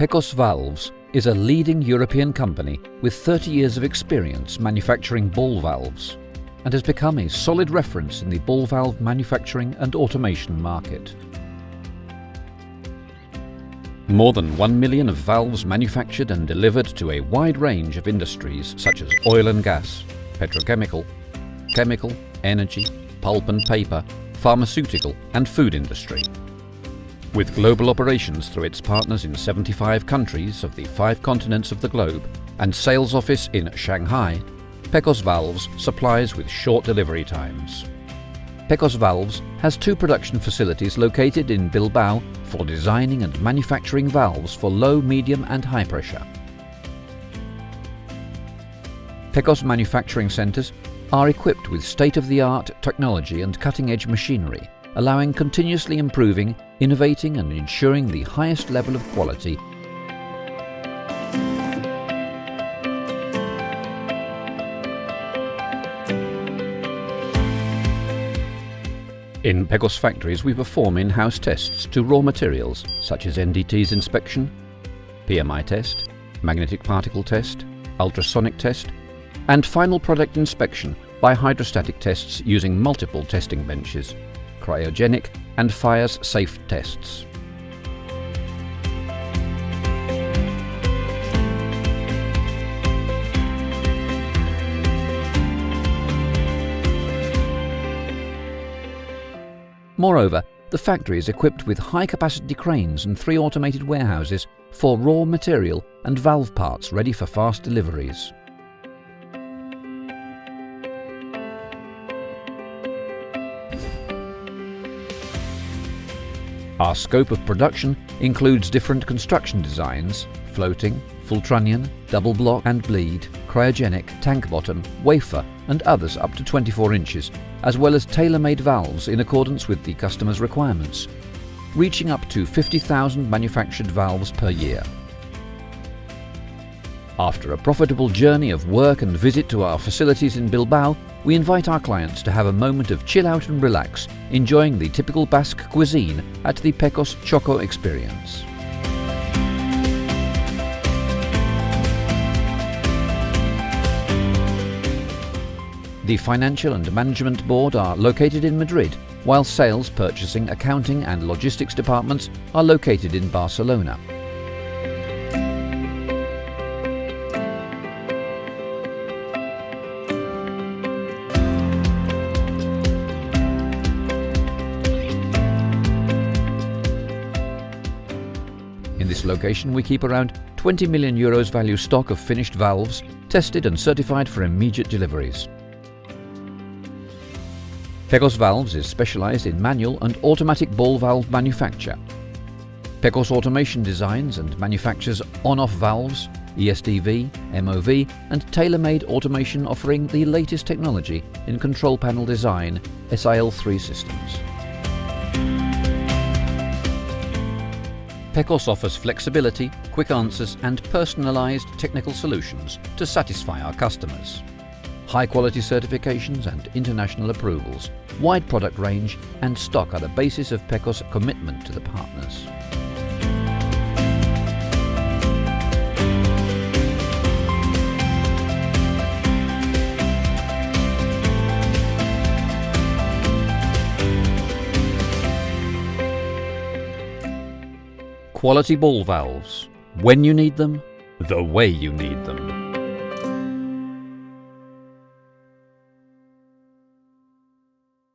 Pekos Valves is a leading European company with 30 years of experience manufacturing ball valves and has become a solid reference in the ball valve manufacturing and automation market. More than 1 million of valves manufactured and delivered to a wide range of industries such as oil and gas, petrochemical, chemical, energy, pulp and paper, pharmaceutical and food industry. With global operations through its partners in 75 countries of the 5 continents of the globe and sales office in Shanghai, Pekos Valves supplies with short delivery times. Pekos Valves has 2 production facilities located in Bilbao for designing and manufacturing valves for low, medium and high pressure. Pekos manufacturing centres are equipped with state-of-the-art technology and cutting-edge machinery, allowing continuously improving, innovating and ensuring the highest level of quality. In Pekos factories we perform in-house tests to raw materials such as NDT's inspection, PMI test, magnetic particle test, ultrasonic test and final product inspection by hydrostatic tests using multiple testing benches, cryogenic and fires safe tests. Moreover, the factory is equipped with high-capacity cranes and 3 automated warehouses for raw material and valve parts ready for fast deliveries. Our scope of production includes different construction designs: floating, full trunnion, double block and bleed, cryogenic, tank bottom, wafer and others up to 24 inches, as well as tailor-made valves in accordance with the customer's requirements, reaching up to 50,000 manufactured valves per year. After a profitable journey of work and visit to our facilities in Bilbao, we invite our clients to have a moment of chill out and relax, enjoying the typical Basque cuisine at the Pekos Choco experience. The Financial and Management Board are located in Madrid, while sales, purchasing, accounting and logistics departments are located in Barcelona. In this location we keep around 20 million euros value stock of finished valves, tested and certified for immediate deliveries. Pekos Valves is specialized in manual and automatic ball valve manufacture. Pekos Automation designs and manufactures on-off valves, ESDV, MOV and tailor-made automation offering the latest technology in control panel design, SIL3 systems. Pekos offers flexibility, quick answers and personalized technical solutions to satisfy our customers. High-quality certifications and international approvals, wide product range and stock are the basis of Pekos' commitment to the partners. Quality ball valves. When you need them, the way you need them.